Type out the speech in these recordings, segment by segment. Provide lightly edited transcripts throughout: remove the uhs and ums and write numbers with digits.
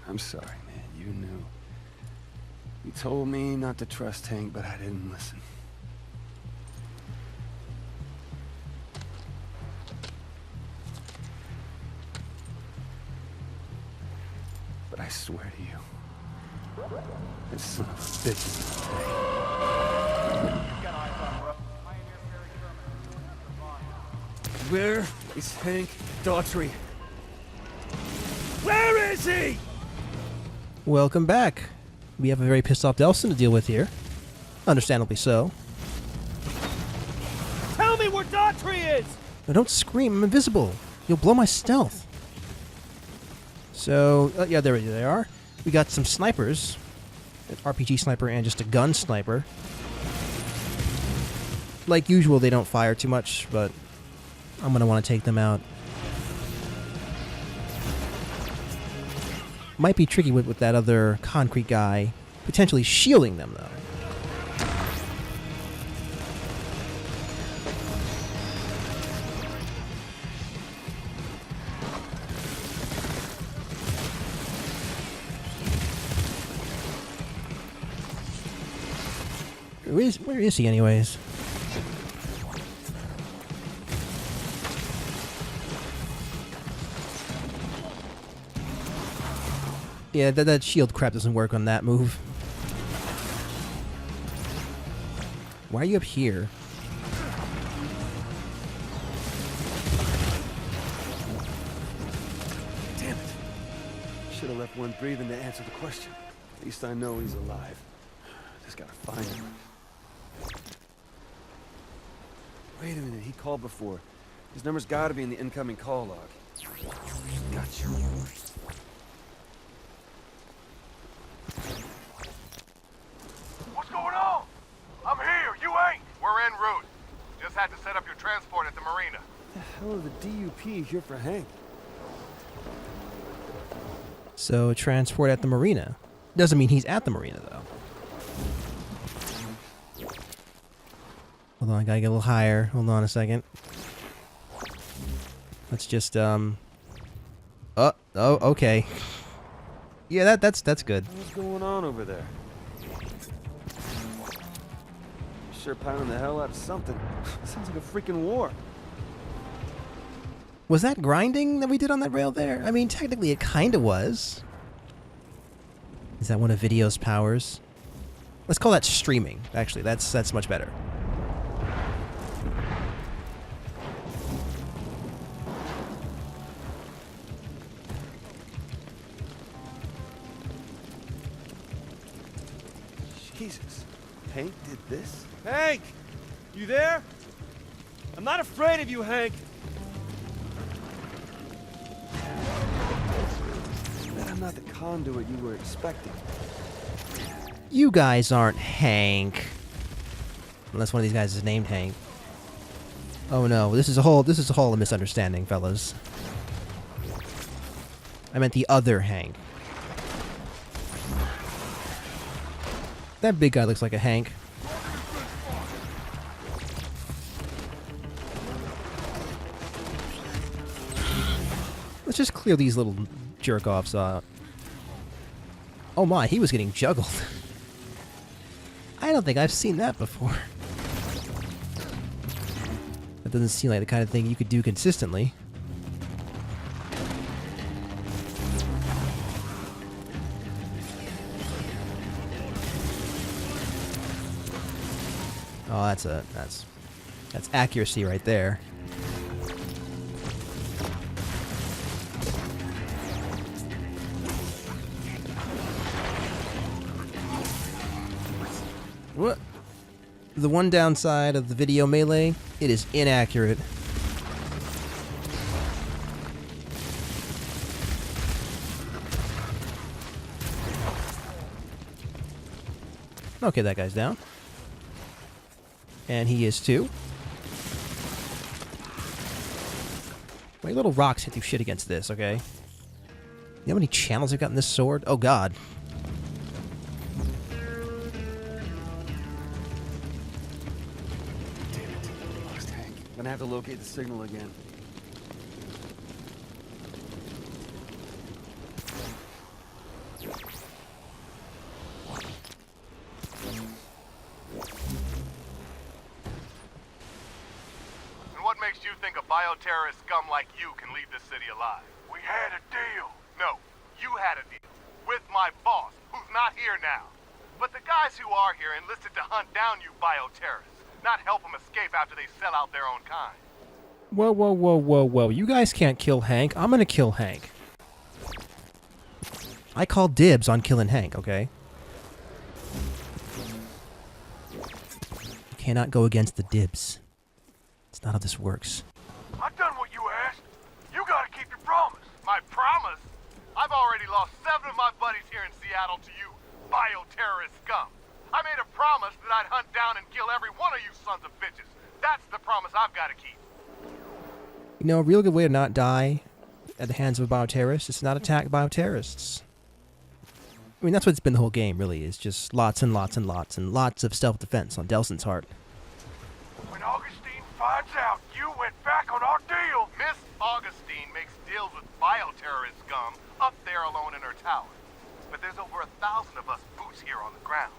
I'm sorry, man. You knew. You told me not to trust Hank, but I didn't listen. But I swear to you, this son of a bitch is Where is Hank Daughtry? Where is he? Welcome back. We have a very pissed off Delson to deal with here. Understandably so. Tell me where Daughtry is! No, don't scream, I'm invisible. You'll blow my stealth. So, yeah, there they are. We got some snipers. An RPG sniper and just a gun sniper. Like usual, they don't fire too much, but I'm gonna want to take them out. Might be tricky with that other concrete guy potentially shielding them, though. Where is he, anyways? Yeah, that shield crap doesn't work on that move. Why are you up here? Damn it. Should have left one breathing to answer the question. At least I know he's alive. Just gotta find him. Wait a minute, he called before. His number's gotta be in the incoming call log. Gotcha. What's going on? I'm here, you ain't. We're en route. Just had to set up your transport at the marina. What the hell are the DUP here for Hank? So, transport at the marina. Doesn't mean he's at the marina, though. Hold on, I gotta get a little higher. Hold on a second. Let's just, oh, okay. Yeah, that's good. What's going on over there? Sure pounding the hell out of something. Sounds like a freaking war. Was that grinding that we did on that rail there? I mean, technically it kinda was. Is that one of video's powers? Let's call that streaming. Actually, that's much better. Jesus. Hank did this? Hank! You there? I'm not afraid of you, Hank. Bet I'm not the conduit you were expecting. You guys aren't Hank. Unless one of these guys is named Hank. Oh no, this is a whole misunderstanding, fellas. I meant the other Hank. That big guy looks like a Hank. Let's just clear these little jerk-offs out. Oh my, he was getting juggled. I don't think I've seen that before. That doesn't seem like the kind of thing you could do consistently. Oh, that's accuracy right there. What? The one downside of the video melee, it is inaccurate. Okay, that guy's down. And he is too. My little rocks hit do shit against this, okay? You know how many channels I've got in this sword? Oh god. Damn it. Lost Hank. Gonna have to locate the signal again. And what makes you think a bioterrorist scum like you can leave this city alive? We had a deal. No, you had a deal. With my boss, who's not here now. But the guys who are here enlisted to hunt down you bioterrorists, not help them escape after they sell out their own kind. Whoa, whoa, whoa, whoa, whoa. You guys can't kill Hank. I'm gonna kill Hank. I call dibs on killing Hank, okay? You cannot go against the dibs. It's not how this works. I've done what you asked. You gotta keep your promise. My promise? I've already lost 7 of my buddies here in Seattle to you, bioterrorist scum. I made a promise that I'd hunt down and kill every one of you sons of bitches. That's the promise I've gotta keep. You know, a real good way to not die at the hands of a bioterrorist is to not attack bioterrorists. I mean, that's what it's been the whole game, really, is just lots and lots and lots and lots of self-defense on Delson's part. When Augustine finds out you went back on our deal... Miss Augustine makes deals with bioterrorist scum up there alone in her tower. But there's over 1,000 of us boots here on the ground.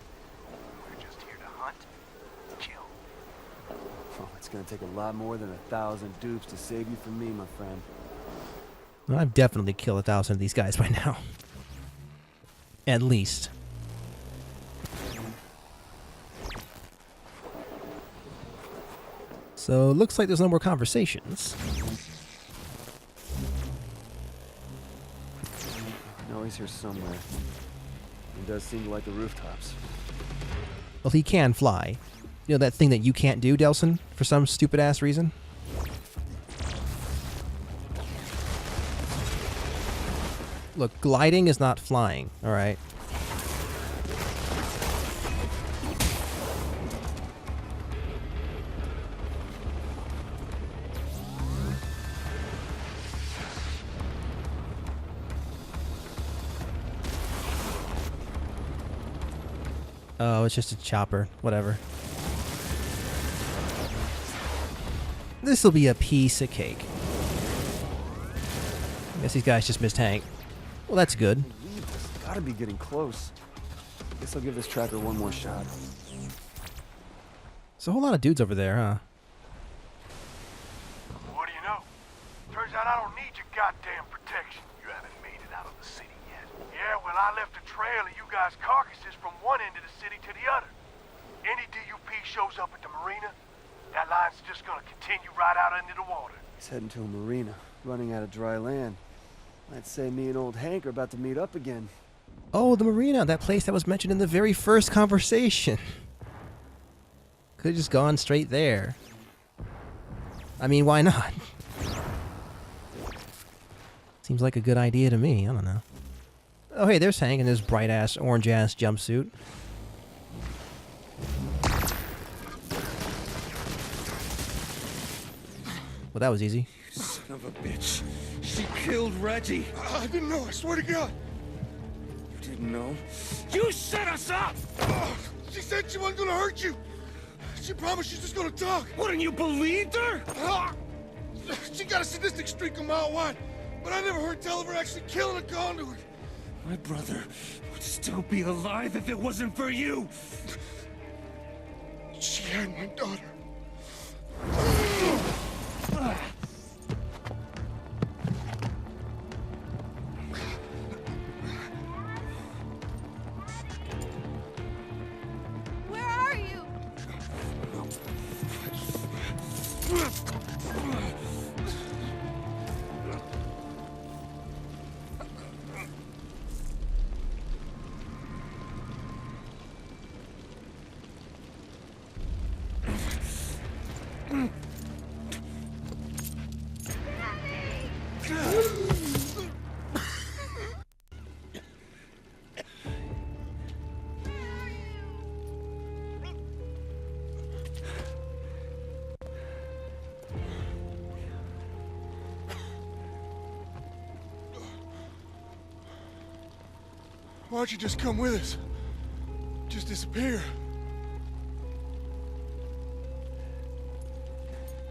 We're just here to hunt, kill. Oh, it's gonna take a lot more than 1,000 dupes to save you from me, my friend. Well, I've definitely killed 1,000 of these guys by now. At least. So, looks like there's no more conversations. No, he's here somewhere. He does seem to like the rooftops. Well, he can fly. You know that thing that you can't do, Delson, for some stupid-ass reason? Look, gliding is not flying, alright? Oh, it's just a chopper. Whatever. This'll be a piece of cake. I guess these guys just missed Hank. Well, that's good. Gotta be getting close. Guess I'll give this tracker one more shot. There's a whole lot of dudes over there, huh? What do you know? Turns out I don't need your goddamn protection. You haven't made it out of the city yet. Yeah, well, I left a trail of you guys' carcasses from one end of the city to the other. Any DUP shows up at the marina, that line's just gonna continue right out into the water. He's heading to a marina, running out of dry land. I'd say me and old Hank are about to meet up again. Oh, the marina, that place that was mentioned in the very first conversation. Could have just gone straight there. I mean, why not? Seems like a good idea to me, I don't know. Oh, hey, there's Hank in his bright-ass, orange-ass jumpsuit. Well, that was easy. Son of a bitch. She killed Reggie. I didn't know, I swear to God. You didn't know? You set us up! She said she wasn't gonna hurt you. She promised she's just gonna talk. Wouldn't you believed her? She got a sadistic streak a mile wide, but I never heard tell of her actually killing a conduit. My brother would still be alive if it wasn't for you. She had my daughter. Where are you? Why don't you just come with us? Just disappear.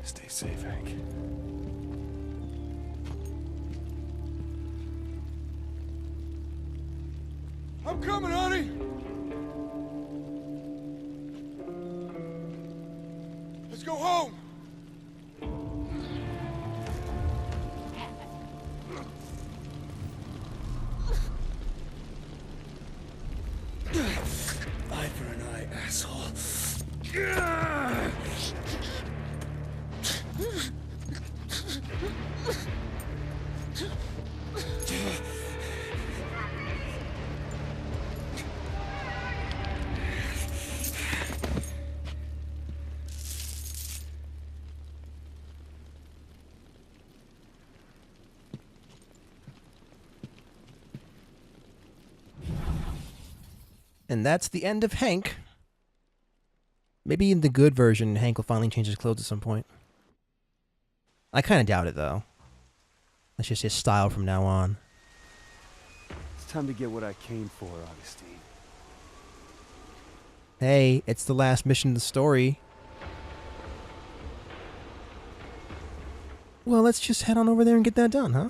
Stay safe, Hank. I'm coming, honey! Let's go home! Eye for an eye, asshole. And that's the end of Hank. Maybe in the good version, Hank will finally change his clothes at some point. I kind of doubt it, though. That's just his style from now on. It's time to get what I came for, Augustine. Hey, it's the last mission of the story. Well, let's just head on over there and get that done, huh?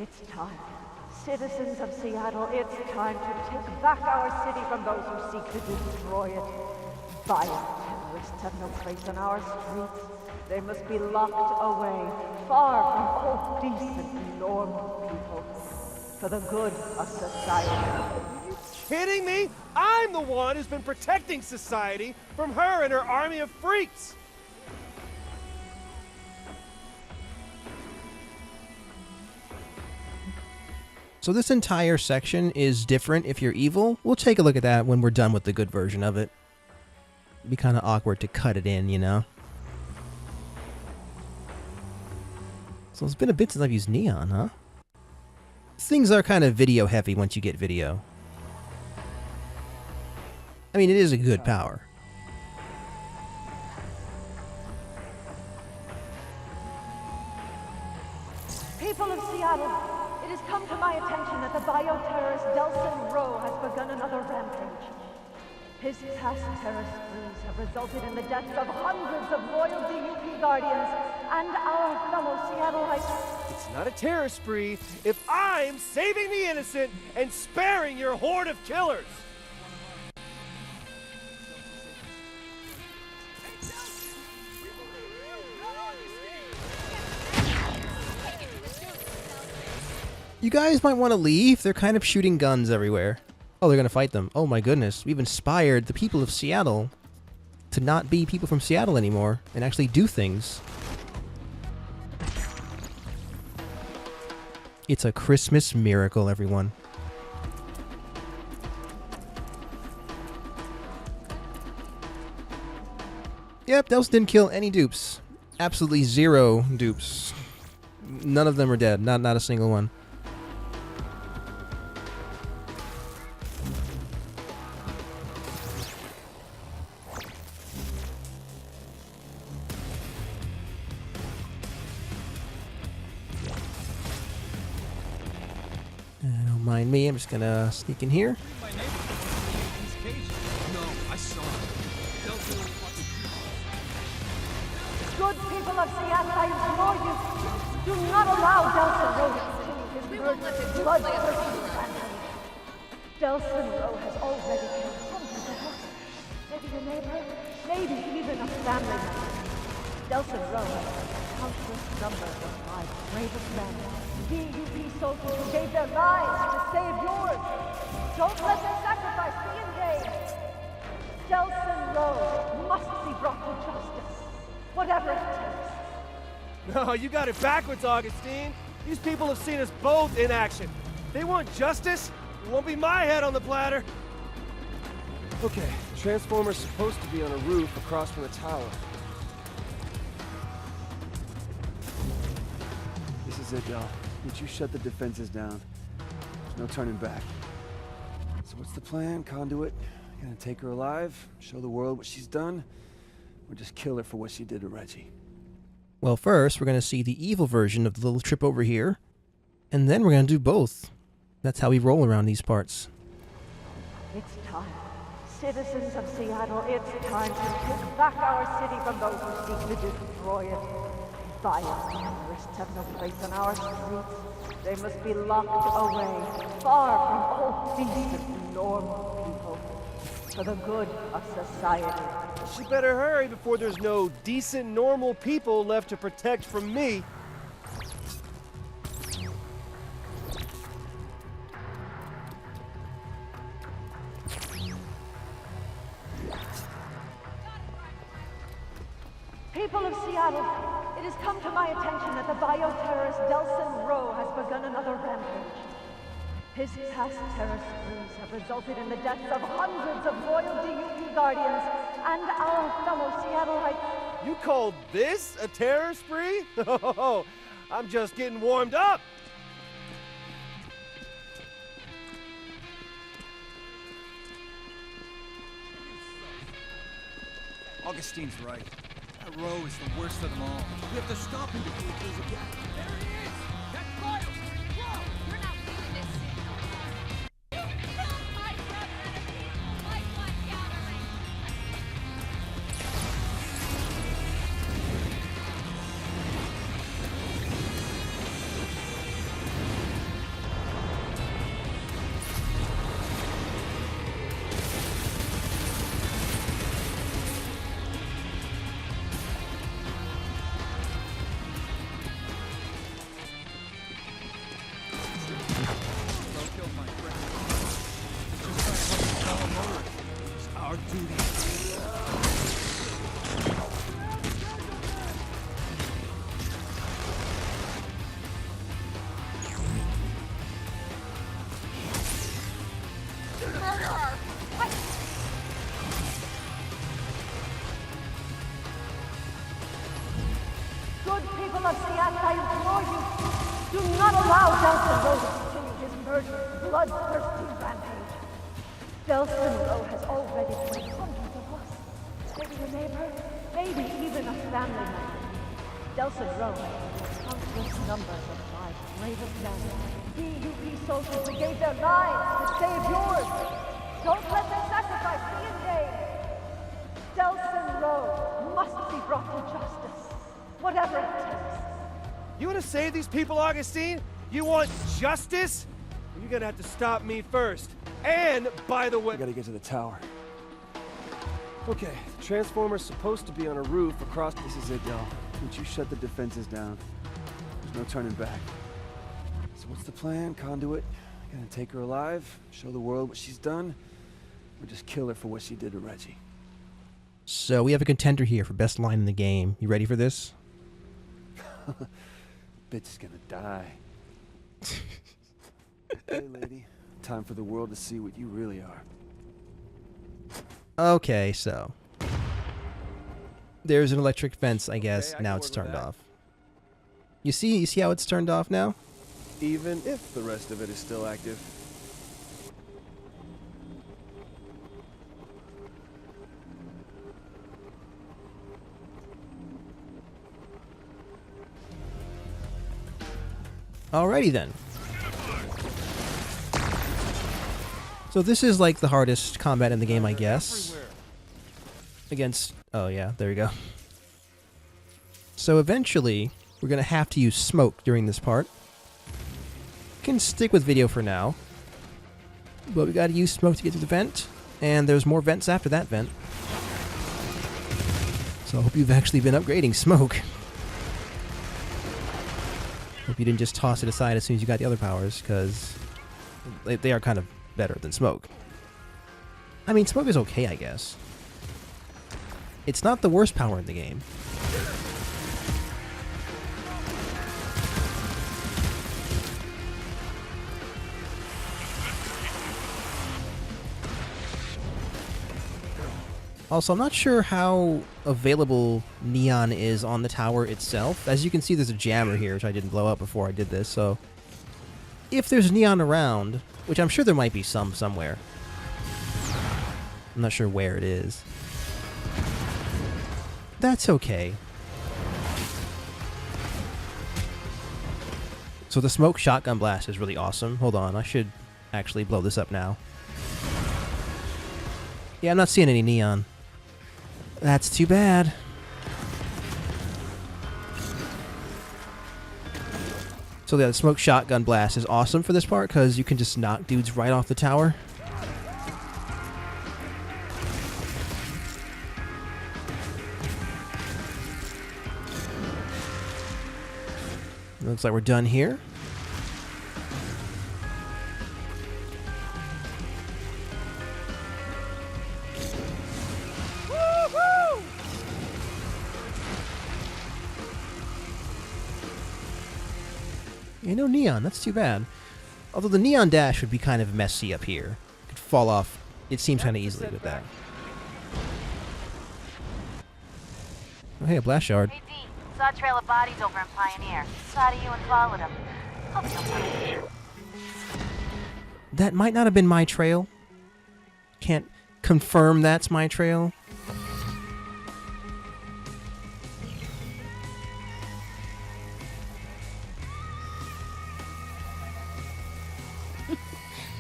It's time. Citizens of Seattle, it's time to take back our city from those who seek to destroy it. Violent terrorists have no place on our streets. They must be locked away, far from all decent, normal people, for the good of society. Kidding me? I'm the one who's been protecting society from her and her army of freaks. So this entire section is different if you're evil. We'll take a look at that when we're done with the good version of it. It'd be kind of awkward to cut it in, you know? So it's been a bit since I've used neon, huh? Things are kind of video heavy once you get video. I mean, it is a good power. People of Seattle, it has come to my attention that the bioterrorist Delson Rowe has begun another rampage. His past terror sprees have resulted in the deaths of hundreds of loyal DUP guardians and our fellow Seattleites. It's not a terror spree if I'm saving the innocent and sparing your horde of killers. You guys might want to leave. They're kind of shooting guns everywhere. Oh, they're going to fight them. Oh my goodness. We've inspired the people of Seattle to not be people from Seattle anymore and actually do things. It's a Christmas miracle, everyone. Yep, Delson didn't kill any dupes. Absolutely zero dupes. None of them are dead. Not a single one. Don't mind me, I'm just gonna sneak in here. My neighbor. He's caged. No, I saw him. Delson was fucking. Good people of Seattle, I implore you, do not allow Delson Rowe to continue his murderous, bloodthirsty rampage. Delson Rowe has already killed hundreds of us. Maybe a neighbor, maybe even a family member. Delson Rowe has countless numbers of my bravest men, DUP soldiers who gave their lives to save yours. Don't let their sacrifice be in vain. Delson Rowe must be brought to justice, whatever it takes. No, you got it backwards, Augustine. These people have seen us both in action. They want justice. It won't be my head on the platter. Okay, the transformer's supposed to be on a roof across from the tower. This is it, Del. Once you shut the defenses down, there's no turning back. So what's the plan, Conduit? Gonna take her alive, show the world what she's done, or just kill her for what she did to Reggie? Well, first, we're going to see the evil version of the little trip over here, and then we're going to do both. That's how we roll around these parts. Citizens of Seattle, it's time to take back our city from those who seek to destroy it. Violent terrorists have no place on our streets. They must be locked away, far from all decent, normal people, for the good of society. She better hurry before there's no decent, normal people left to protect from me. People of Seattle, it has come to my attention that the bioterrorist Delson Rowe has begun another rampage. His past terror sprees have resulted in the deaths of hundreds of loyal DUP guardians and our fellow Seattleites. You called this a terror spree? Oh, I'm just getting warmed up. Augustine's right. That Rowe is the worst of them all. We have to stop him before he kills again. There he is! That's Miles! Whoa! We're not leaving this city alive. You killed my brother and a peaceful lifeline gathering. Rowe killed my friend. Just trying to help his fellow motorists. It's our duty. Murderer! What? Good people of Seattle, I implore you, do not allow Delson Rowe to continue his murderous, bloodthirsty rampage. Delson Rowe has already killed hundreds of us. Maybe a neighbor, maybe even a family member. Delson Rowe has countless numbers of my bravest men. DUP soldiers who gave their lives to save yours. Don't let their sacrifice be in vain. Delson Rowe must be brought to justice, whatever it takes. You want to save these people, Augustine? You want justice? Well, you're gonna have to stop me first. And, by the way... I gotta get to the tower. Okay, the transformer's supposed to be on a roof across... This is it, y'all. Once you shut the defenses down, there's no turning back. So what's the plan, Conduit? Gonna take her alive, show the world what she's done, or just kill her for what she did to Reggie? So we have a contender here for best line in the game. You ready for this? Bitch is gonna die. Hey, lady. Time for the world to see what you really are. Okay, so there's an electric fence, I guess. Okay, I now can it's work with turned that. off. You see how it's turned off now? Even if the rest of it is still active. Alrighty then. So this is like the hardest combat in the game, I guess. Against... oh yeah, there we go. So eventually, we're gonna have to use smoke during this part. Can stick with video for now. But we gotta use smoke to get to the vent. And there's more vents after that vent. So I hope you've actually been upgrading smoke. Hope you didn't just toss it aside as soon as you got the other powers, because they are kind of better than smoke. I mean, smoke is okay, I guess. It's not the worst power in the game. Also, I'm not sure how available neon is on the tower itself. As you can see, there's a jammer here, which I didn't blow up before I did this, so... if there's neon around, which I'm sure there might be some somewhere. I'm not sure where it is. That's okay. So the smoke shotgun blast is really awesome. Hold on, I should actually blow this up now. Yeah, I'm not seeing any neon. That's too bad. So yeah, the smoke shotgun blast is awesome for this part because you can just knock dudes right off the tower. Looks like we're done here. Yeah, no neon. That's too bad. Although the neon dash would be kind of messy up here. Could fall off, it seems, kind of easily with that. Oh, hey, a blast shard. Hey, D. Saw a trail of bodies over in Pioneer. Spotted you and followed them. Hope you'll find it. That might not have been my trail. Can't confirm that's my trail.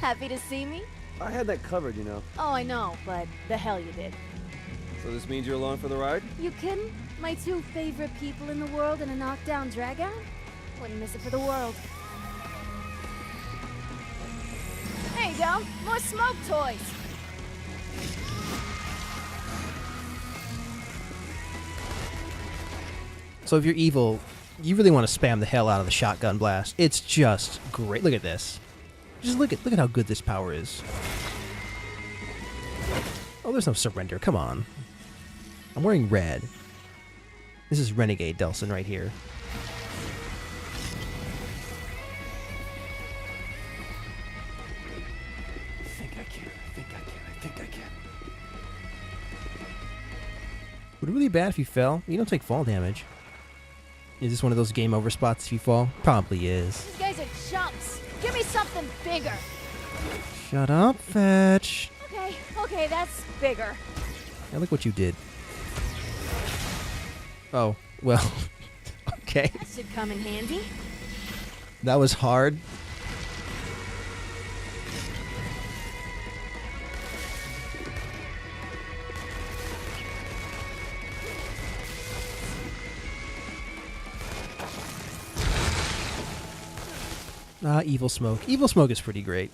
Happy to see me? I had that covered, you know. Oh, I know, but the hell you did. So this means you're along for the ride? You kidding? My two favorite people in the world in a knockdown dragout? Wouldn't miss it for the world. There you go. More smoke toys. So if you're evil, you really want to spam the hell out of the shotgun blast. It's just great. Look at this. Just look at how good this power is. Oh, there's no surrender. Come on. I'm wearing red. This is Renegade Delson right here. I think I can. I think I can. Would it really be bad if you fell? You don't take fall damage. Is this one of those game over spots if you fall? Probably is. These guys are chumps. Give me something bigger. Shut up, Fetch. Okay, that's bigger. Now look what you did. Oh, well, okay. That should come in handy. That was hard. Evil Smoke. Evil Smoke is pretty great.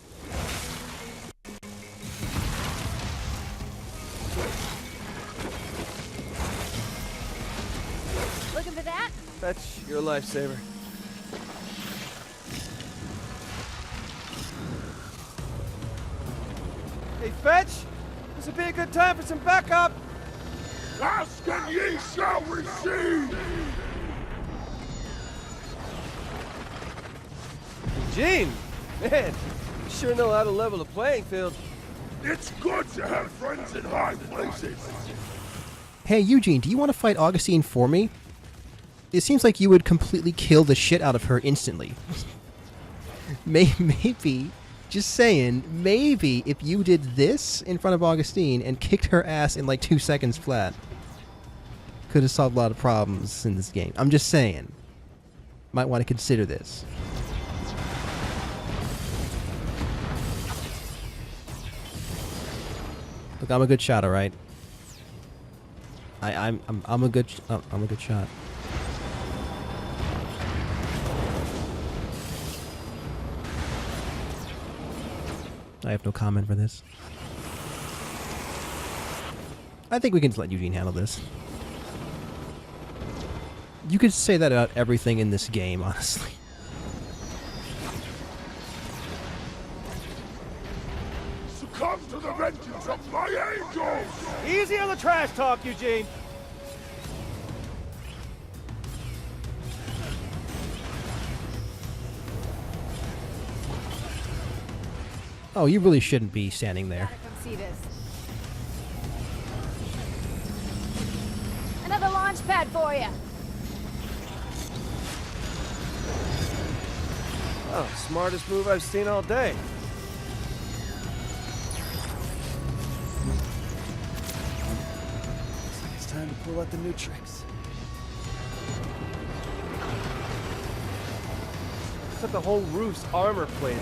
Looking for that? That's your lifesaver. Hey, Fetch! This would be a good time for some backup! Ask and ye shall receive! Gene! Man, you sure know how to level the playing field. It's good to have friends in high places. Hey, Eugene, do you want to fight Augustine for me? It seems like you would completely kill the shit out of her instantly. Maybe, just saying, maybe if you did this in front of Augustine and kicked her ass in like 2 seconds flat, could have solved a lot of problems in this game. I'm just saying. Might want to consider this. Look, I'm a good shot, all right. I'm a good I'm a good shot. I have no comment for this. I think we can just let Eugene handle this. You could say that about everything in this game, honestly. Succumb to the vengeance of my angels! Easy on the trash talk, Eugene! Oh, you really shouldn't be standing there. Gotta come see this. Another launch pad for you. Oh, smartest move I've seen all day. Looks like it's time to pull out the new tricks. Looks like the whole roof's armor plated.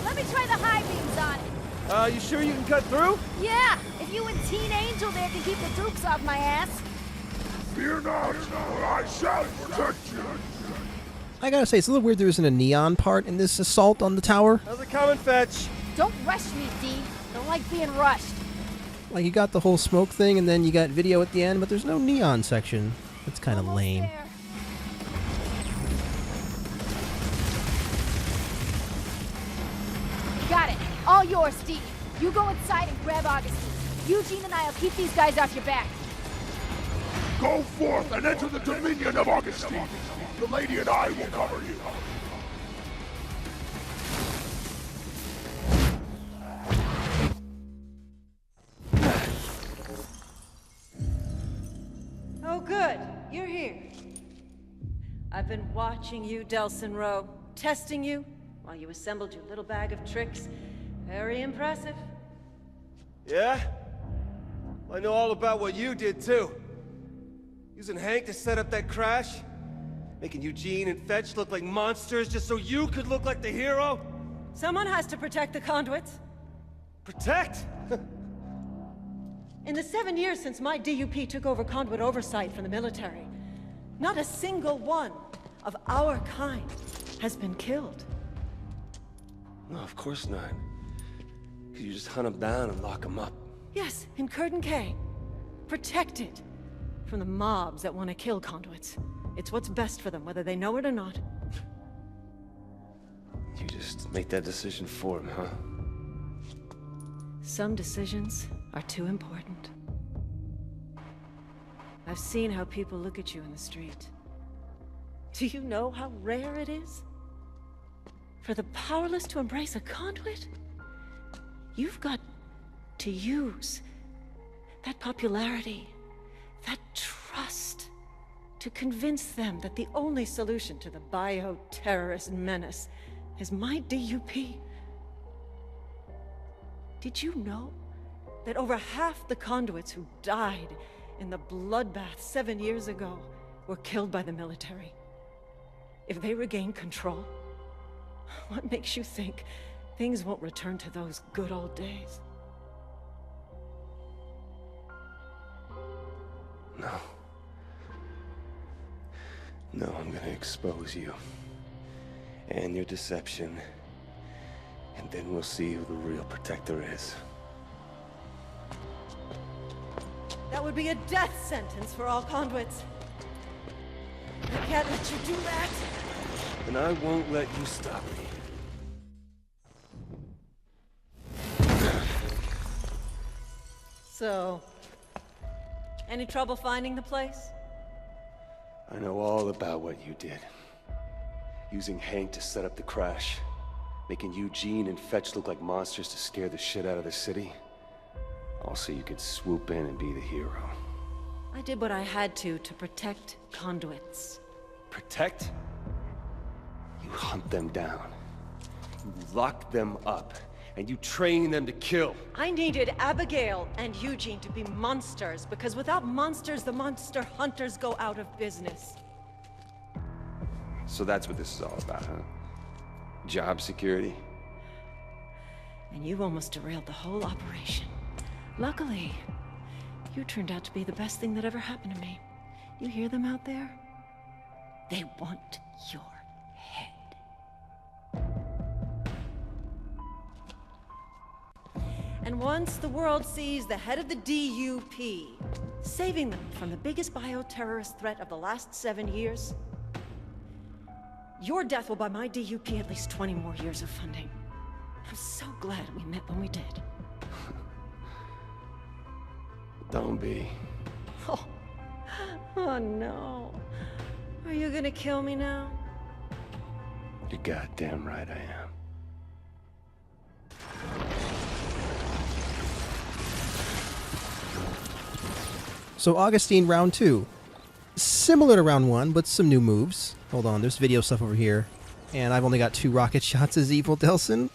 Let me try the high beams on it. You sure you can cut through? Yeah, if you and Teen Angel there can keep the troops off my ass. Fear not, for I shall protect you. I gotta say, it's a little weird there isn't a neon part in this assault on the tower. How's it coming, Fetch? Don't rush me, D. Don't like being rushed. Like, you got the whole smoke thing, and then you got video at the end, but there's no neon section. It's kind of lame. There. Got it. All yours, Steve. You go inside and grab Augustine. Eugene and I'll keep these guys off your back. Go forth and enter the dominion of Augustine. The lady and I will cover you. Oh, good. You're here. I've been watching you, Delsin Rowe, testing you while you assembled your little bag of tricks. Very impressive. Yeah? Well, I know all about what you did, too. Using Hank to set up that crash? Making Eugene and Fetch look like monsters just so you could look like the hero? Someone has to protect the conduits. Protect? In the 7 years since my DUP took over conduit oversight from the military, not a single one of our kind has been killed. No, of course not. 'Cause you just hunt them down and lock them up. Yes, in Curtin K. Protected from the mobs that want to kill conduits. It's what's best for them, whether they know it or not. You just make that decision for him, huh? Some decisions are too important. I've seen how people look at you in the street. Do you know how rare it is for the powerless to embrace a conduit? You've got to use that popularity, that trust, to convince them that the only solution to the bioterrorist menace is my DUP. Did you know that over half the conduits who died in the bloodbath 7 years ago were killed by the military? If they regain control, what makes you think things won't return to those good old days? No. No, I'm gonna expose you. And your deception. And then we'll see who the real protector is. That would be a death sentence for all conduits. I can't let you do that. And I won't let you stop me. So, any trouble finding the place? I know all about what you did. Using Hank to set up the crash. Making Eugene and Fetch look like monsters to scare the shit out of the city. All so you could swoop in and be the hero. I did what I had to protect conduits. Protect? You hunt them down. You lock them up. And you train them to kill. I needed Abigail and Eugene to be monsters, because without monsters, the monster hunters go out of business. So that's what this is all about, huh? Job security? And you almost derailed the whole operation. Luckily, you turned out to be the best thing that ever happened to me. You hear them out there? They want your head. And once the world sees the head of the DUP, saving them from the biggest bioterrorist threat of the last 7 years, your death will buy my DUP at least 20 more years of funding. I'm so glad we met when we did. Don't be. Oh no. Are you gonna kill me now? You're goddamn right I am. So Augustine round 2. Similar to round 1, but some new moves. Hold on, there's video stuff over here. And I've only got 2 rocket shots as Evil Delsin.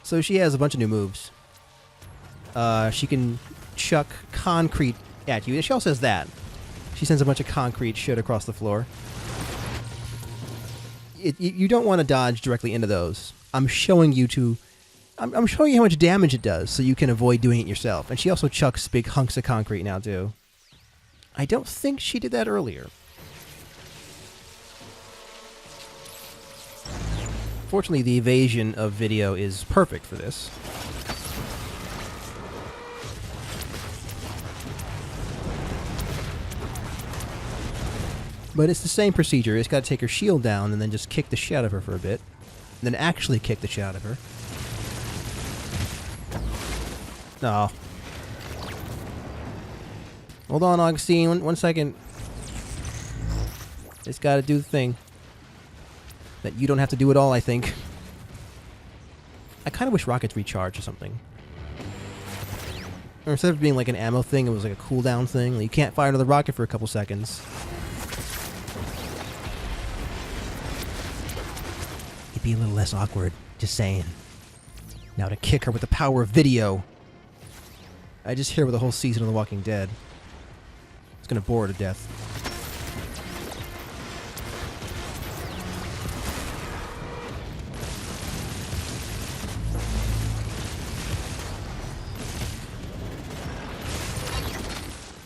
So she has a bunch of new moves. She can chuck concrete at you. She also has that. She sends a bunch of concrete shit across the floor. you don't want to dodge directly into those. I'm showing you I'm showing you how much damage it does so you can avoid doing it yourself. And she also chucks big hunks of concrete now, too. I don't think she did that earlier. Fortunately, the evasion of video is perfect for this. But it's the same procedure. It's got to take her shield down and then just kick the shit out of her for a bit. And then actually kick the shit out of her. No. Hold on, Augustine. One second. It's got to do the thing. That you don't have to do it all, I think. I kind of wish rockets recharge or something. Or instead of being like an ammo thing, it was like a cooldown thing. Like you can't fire another rocket for a couple seconds. It'd be a little less awkward, just saying. Now to kick her with the power of video. I just hear with the whole season of The Walking Dead. It's gonna bore her to death.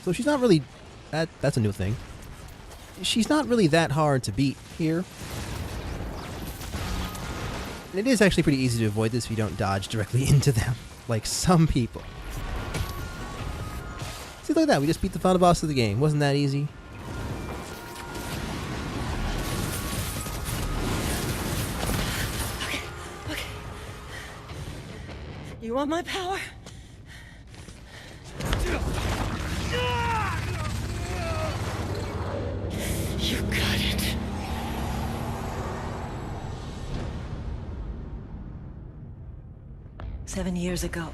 So she's not really... That's a new thing. She's not really that hard to beat here. And it is actually pretty easy to avoid this if you don't dodge directly into them. Like some people. See, look at that. We just beat the final boss of the game. Wasn't that easy? Okay. You want my power? You got it. "7 years ago,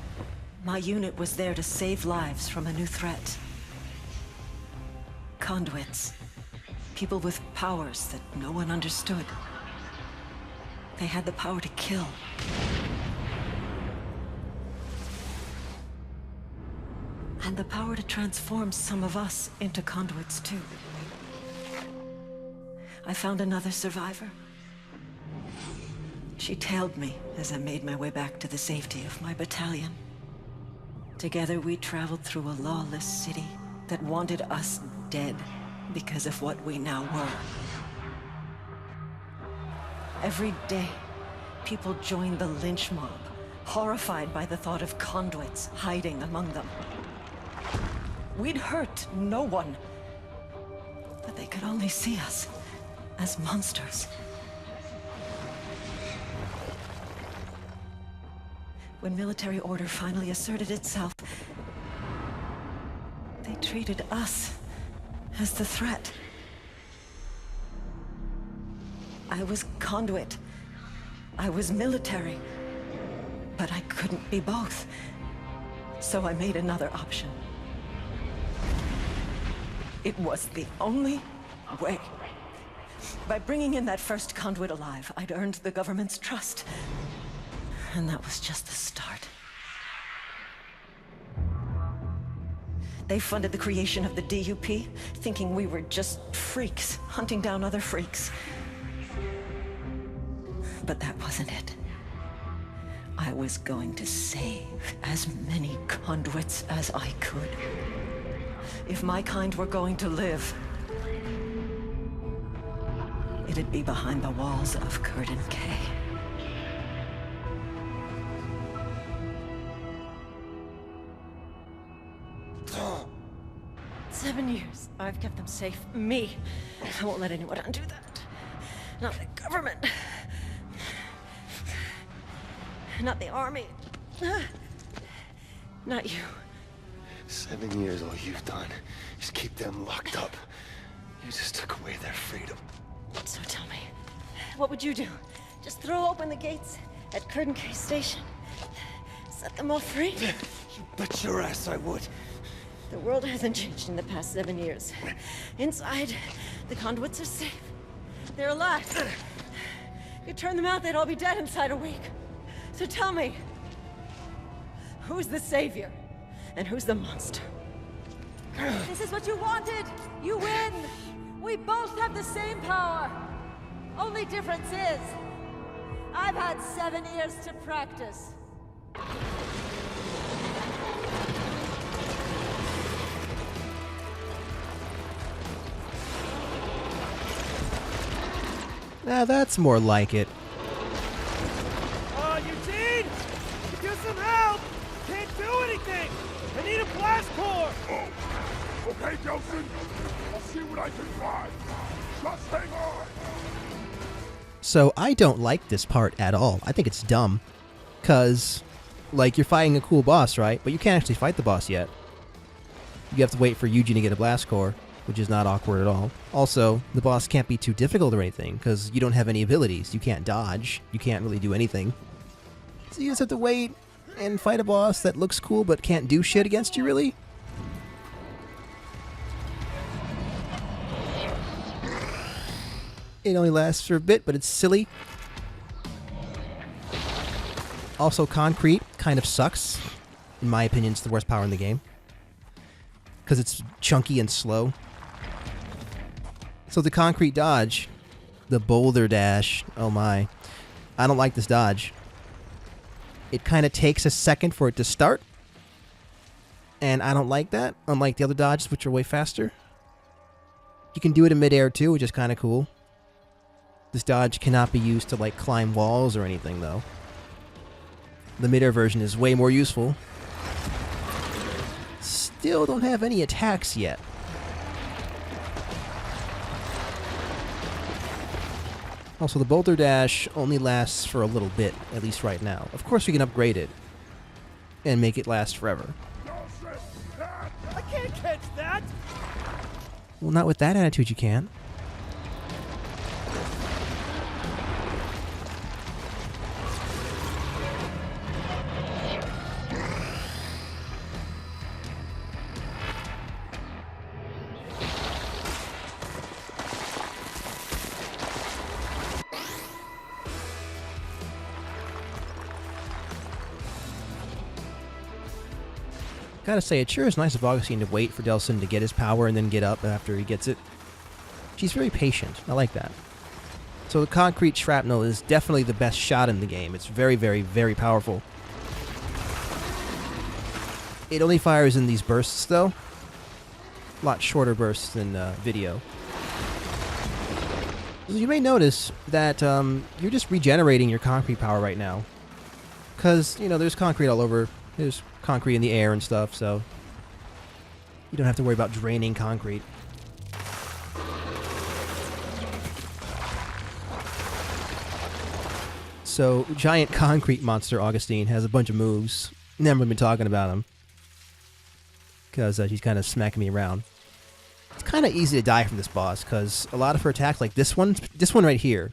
my unit was there to save lives from a new threat. Conduits. People with powers that no one understood. They had the power to kill. And the power to transform some of us into conduits too. I found another survivor. She tailed me as I made my way back to the safety of my battalion. Together we traveled through a lawless city that wanted us dead because of what we now were. Every day, people joined the lynch mob, horrified by the thought of conduits hiding among them. We'd hurt no one, but they could only see us as monsters. When military order finally asserted itself, they treated us as the threat. I was conduit. I was military. But I couldn't be both. So I made another option. It was the only way. By bringing in that first conduit alive, I'd earned the government's trust. And that was just the start. They funded the creation of the DUP, thinking we were just freaks, hunting down other freaks. But that wasn't it. I was going to save as many conduits as I could. If my kind were going to live, it'd be behind the walls of Curtin K. 7 years. I've kept them safe. Me. I won't let anyone undo that. Not the government. Not the army. Not you. 7 years, all you've done is keep them locked up. You just took away their freedom. So tell me, what would you do? Just throw open the gates at Curtin K Station? Set them all free? You bet your ass I would. The world hasn't changed in the past 7 years. Inside, the conduits are safe. They're alive. You turn them out, they'd all be dead inside a week. So tell me, who's the savior and who's the monster? This is what you wanted! You win! We both have the same power! Only difference is, I've had 7 years to practice. Now that's more like it. Eugene! Could use some help! Can't do anything! I need a blast core! Oh, okay, Delson. I'll see what I can find. Just hang on. So I don't like this part at all. I think it's dumb. Cause, like, you're fighting a cool boss, right? But you can't actually fight the boss yet. You have to wait for Eugene to get a blast core, which is not awkward at all. Also, the boss can't be too difficult or anything, because you don't have any abilities. You can't dodge. You can't really do anything. So you just have to wait and fight a boss that looks cool but can't do shit against you, really? It only lasts for a bit, but it's silly. Also, concrete kind of sucks. In my opinion, it's the worst power in the game. Because it's chunky and slow. So the concrete dodge, the Boulderdash, oh my. I don't like this dodge. It kind of takes a second for it to start. And I don't like that, unlike the other dodges, which are way faster. You can do it in midair too, which is kind of cool. This dodge cannot be used to, like, climb walls or anything, though. The midair version is way more useful. Still don't have any attacks yet. Also, the Boulderdash only lasts for a little bit, at least right now. Of course, we can upgrade it and make it last forever. I can't catch that! Well, not with that attitude you can't. Gotta say, it sure is nice of Augustine to wait for Delson to get his power and then get up after he gets it. She's very patient. I like that. So the concrete shrapnel is definitely the best shot in the game. It's very, very, very powerful. It only fires in these bursts, though. A lot shorter bursts than video. You may notice that you're just regenerating your concrete power right now. Because, you know, there's concrete all over. There's concrete in the air and stuff, so you don't have to worry about draining concrete. So, giant concrete monster Augustine has a bunch of moves. Never been talking about him. Because she's kind of smacking me around. It's kind of easy to die from this boss, because a lot of her attacks, like this one right here,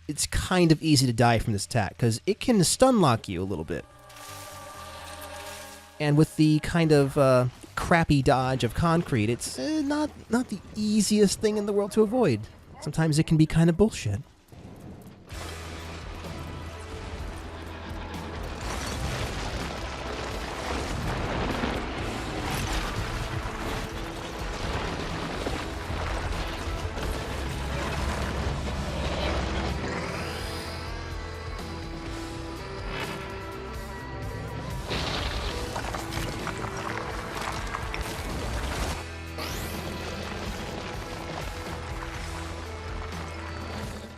it's kind of easy to die from this attack, because it can stun lock you a little bit. And with the kind of crappy dodge of concrete, it's not the easiest thing in the world to avoid. Sometimes it can be kind of bullshit.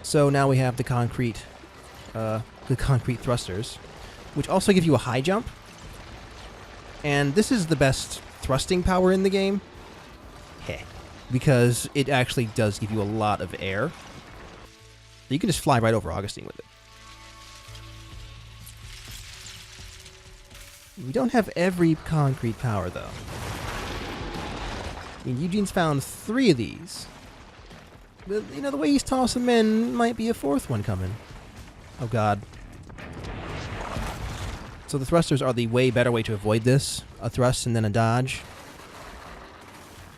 So now we have the concrete thrusters, which also give you a high jump. And this is the best thrusting power in the game. Heh. Because it actually does give you a lot of air. You can just fly right over Augustine with it. We don't have every concrete power, though. I mean, Eugene's found 3 of these. But, you know, the way he's tossing men might be a 4th one coming. Oh, God. So the thrusters are the way better way to avoid this. A thrust and then a dodge.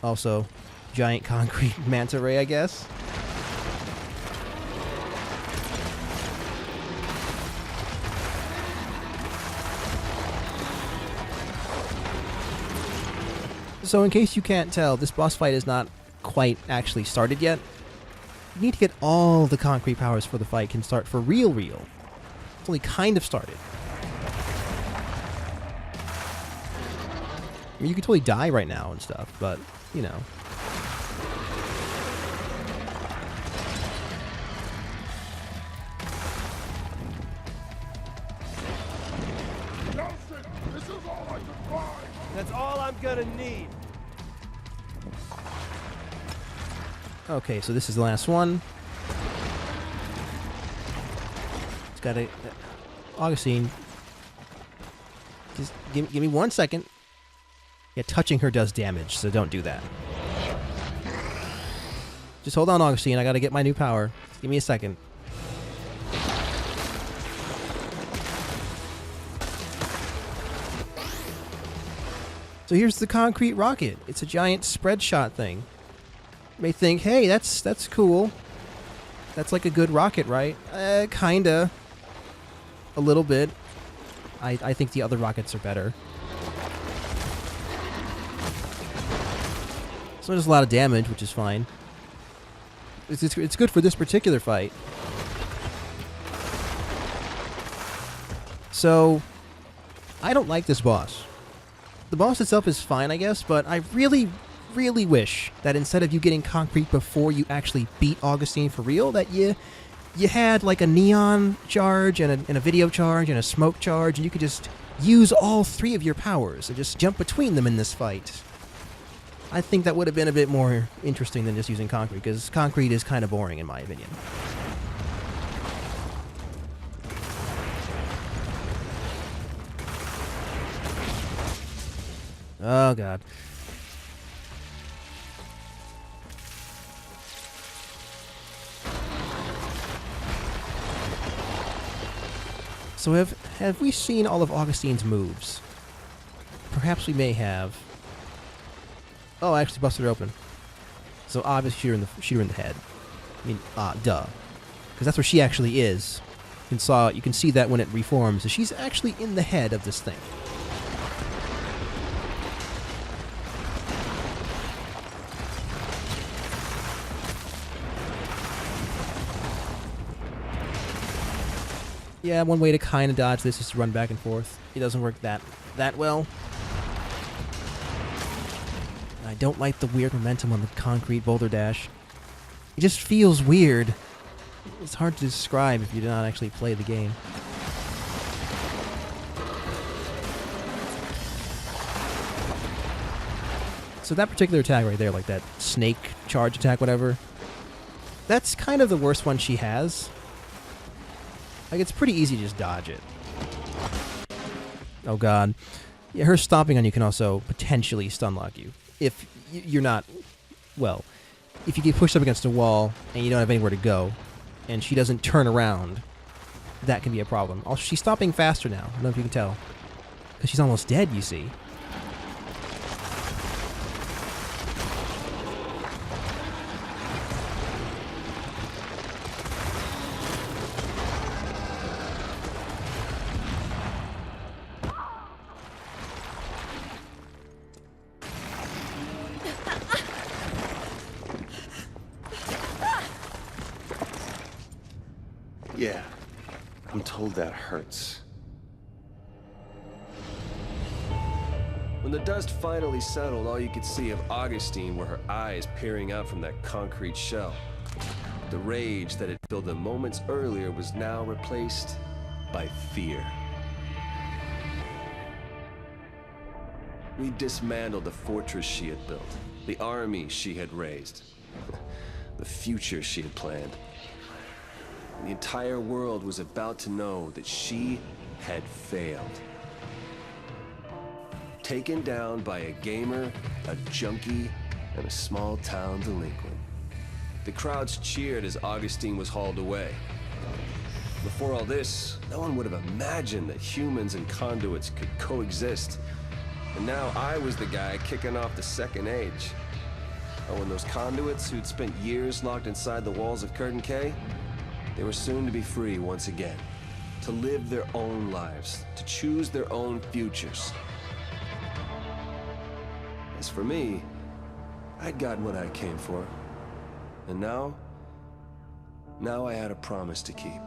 Also, giant concrete manta ray, I guess. So in case you can't tell, this boss fight is not quite actually started yet. You need to get all the concrete powers for the fight can start for real. It's only kind of started. I mean, you could totally die right now and stuff, but, you know. This is all I can find. That's all I'm gonna need. Okay, so this is the last one. It's got a... Augustine. Just give me 1 second. Yeah, touching her does damage, so don't do that. Just hold on, Augustine. I gotta get my new power. Just give me a second. So here's the concrete rocket. It's a giant spread shot thing. You may think, hey, that's cool. That's like a good rocket, right? Kinda. A little bit. I think the other rockets are better. So there's a lot of damage, which is fine. It's good for this particular fight. So, I don't like this boss. The boss itself is fine, I guess, but I really wish that instead of you getting concrete before you actually beat Augustine for real, that you had like a neon charge and a video charge and a smoke charge, and you could just use all three of your powers and just jump between them in this fight. I think that would have been a bit more interesting than just using concrete, because concrete is kind of boring in my opinion. Oh god. So have we seen all of Augustine's moves? Perhaps we may have. Oh, I actually busted her open. So obviously shoot her in the head. I mean, duh. Because that's where she actually is. You can see that when it reforms. So she's actually in the head of this thing. Yeah, one way to kind of dodge this is to run back and forth. It doesn't work that well. I don't like the weird momentum on the concrete Boulderdash. It just feels weird. It's hard to describe if you do not actually play the game. So that particular attack right there, like that snake charge attack, whatever, that's kind of the worst one she has. Like, it's pretty easy to just dodge it. Oh god. Yeah, her stomping on you can also potentially stun lock you. If you're not... Well, if you get pushed up against a wall and you don't have anywhere to go, and she doesn't turn around, that can be a problem. Also, she's stopping faster now. I don't know if you can tell. Because she's almost dead, you see. Yeah, I'm told that hurts. When the dust finally settled, all you could see of Augustine were her eyes peering out from that concrete shell. The rage that had filled them moments earlier was now replaced by fear. We dismantled the fortress she had built, the army she had raised, the future she had planned. The entire world was about to know that she had failed. Taken down by a gamer, a junkie, and a small-town delinquent. The crowds cheered as Augustine was hauled away. Before all this, no one would have imagined that humans and conduits could coexist. And now I was the guy kicking off the second age. Oh, and those conduits who'd spent years locked inside the walls of Curtain K? They were soon to be free once again, to live their own lives, to choose their own futures. As for me, I'd gotten what I came for. And now, Now I had a promise to keep.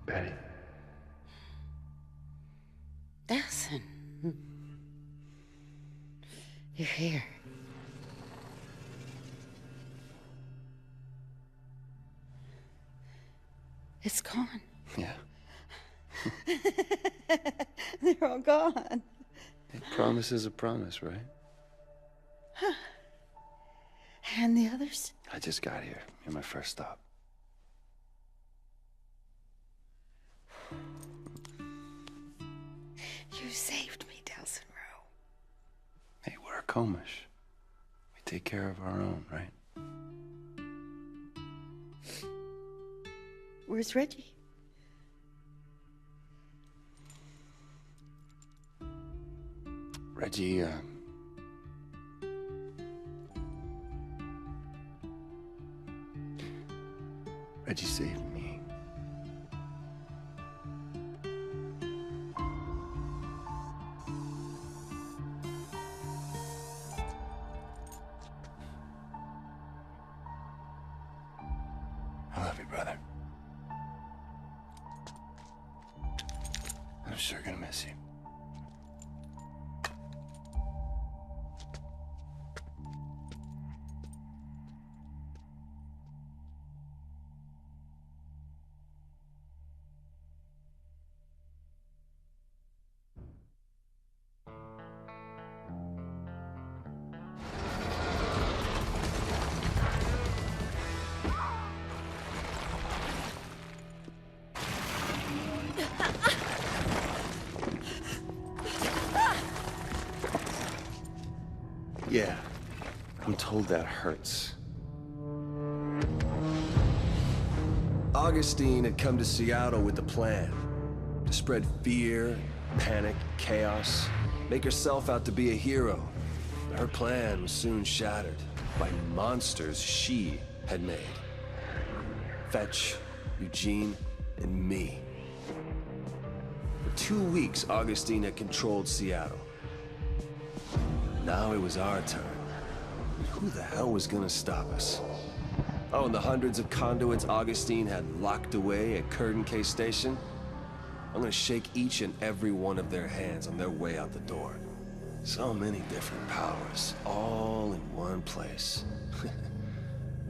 Betty. Delsin. You're here. It's gone. Yeah. They're all gone. A promise is a promise, right? Huh. And the others? I just got here. You're my first stop. You saved me, Delsin Rowe. Hey, we're a Comish. We take care of our own, right? Where's Reggie? Reggie, Reggie saved me. I love you, brother. I'm sure gonna miss you. Yeah, I'm told that hurts. Augustine had come to Seattle with a plan. To spread fear, panic, chaos, make herself out to be a hero. But her plan was soon shattered by monsters she had made. Fetch, Eugene, and me. For 2 weeks, Augustine had controlled Seattle. Now it was our turn. Who the hell was gonna stop us? Oh, and the hundreds of conduits Augustine had locked away at Curtain K Station? I'm gonna shake each and every one of their hands on their way out the door. So many different powers, all in one place.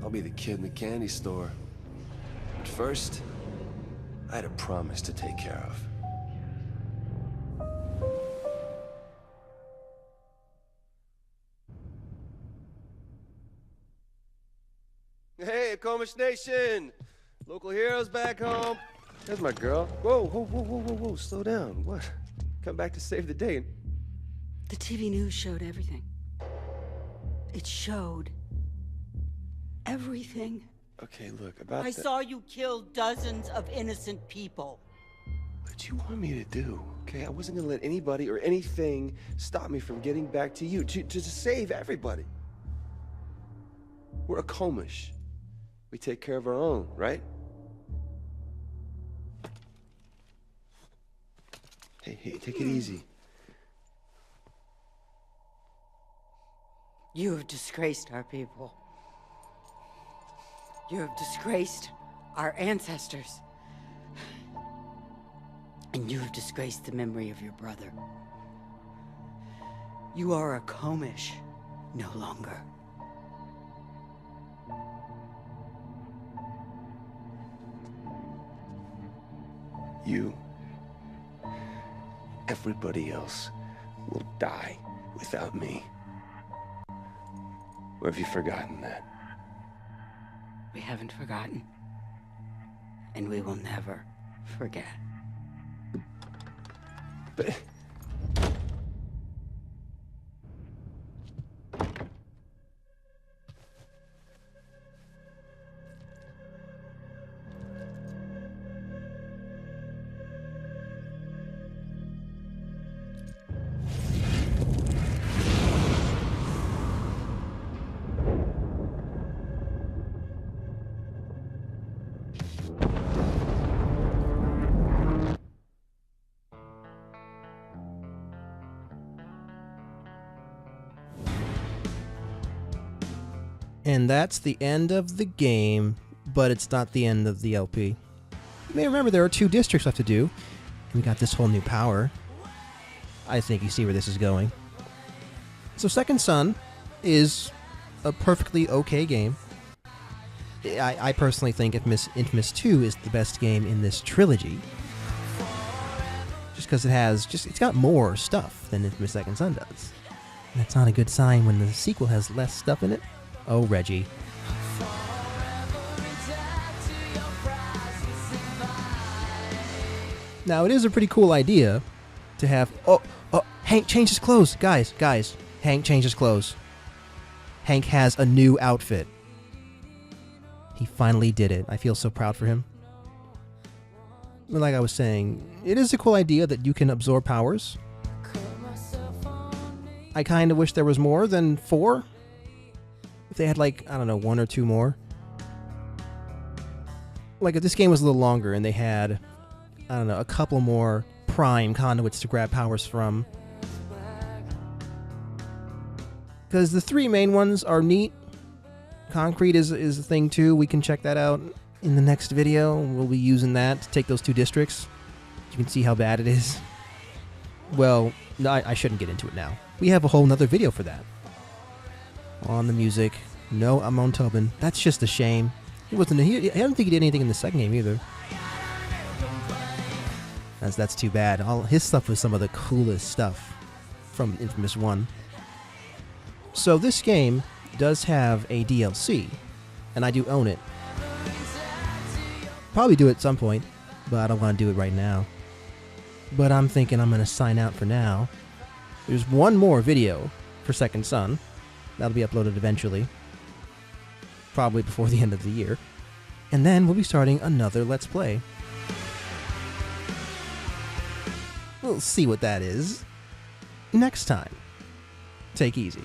I'll be the kid in the candy store. But first, I had a promise to take care of. Hey, Comish Nation! Local heroes back home. There's my girl. Whoa, whoa, whoa, whoa, whoa, whoa, slow down. What? Come back to save the day. The TV news showed everything. It showed everything. Okay, look, about I saw you kill dozens of innocent people. What you want me to do? Okay, I wasn't gonna let anybody or anything stop me from getting back to you, to save everybody. We're a Comish. We take care of our own, right? Hey, take it easy. You have disgraced our people. You have disgraced our ancestors. And you have disgraced the memory of your brother. You are a Comish no longer. You, everybody else, will die without me. Or have you forgotten that? We haven't forgotten. And we will never forget. But... And that's the end of the game, but it's not the end of the LP. You may remember there are 2 districts left to do, and we got this whole new power. I think you see where this is going. So Second Son is a perfectly okay game. I personally think inFamous 2 is the best game in this trilogy. Just because it's got more stuff than inFamous Second Son does. And that's not a good sign when the sequel has less stuff in it. Oh, Reggie. Now, it is a pretty cool idea to have... Oh, Hank changed his clothes. Guys, Hank changed his clothes. Hank has a new outfit. He finally did it. I feel so proud for him. But like I was saying, it is a cool idea that you can absorb powers. I kind of wish there was more than 4. If they had, like, I don't know, 1 or 2 more. Like, if this game was a little longer and they had, I don't know, a couple more prime conduits to grab powers from. Because the 3 main ones are neat. Concrete is a thing too. We can check that out in the next video. We'll be using that to take those 2 districts. You can see how bad it is. Well, no, I shouldn't get into it now. We have a whole nother video for that. On the music. No, I'm on Tobin. That's just a shame. I don't think he did anything in the second game either. That's too bad. His stuff was some of the coolest stuff from inFamous 1. So this game does have a DLC, and I do own it. Probably do it at some point, but I don't want to do it right now. But I'm thinking I'm going to sign out for now. There's one more video for Second Son. That'll be uploaded eventually. Probably before the end of the year. And then we'll be starting another Let's Play. We'll see what that is next time. Take easy.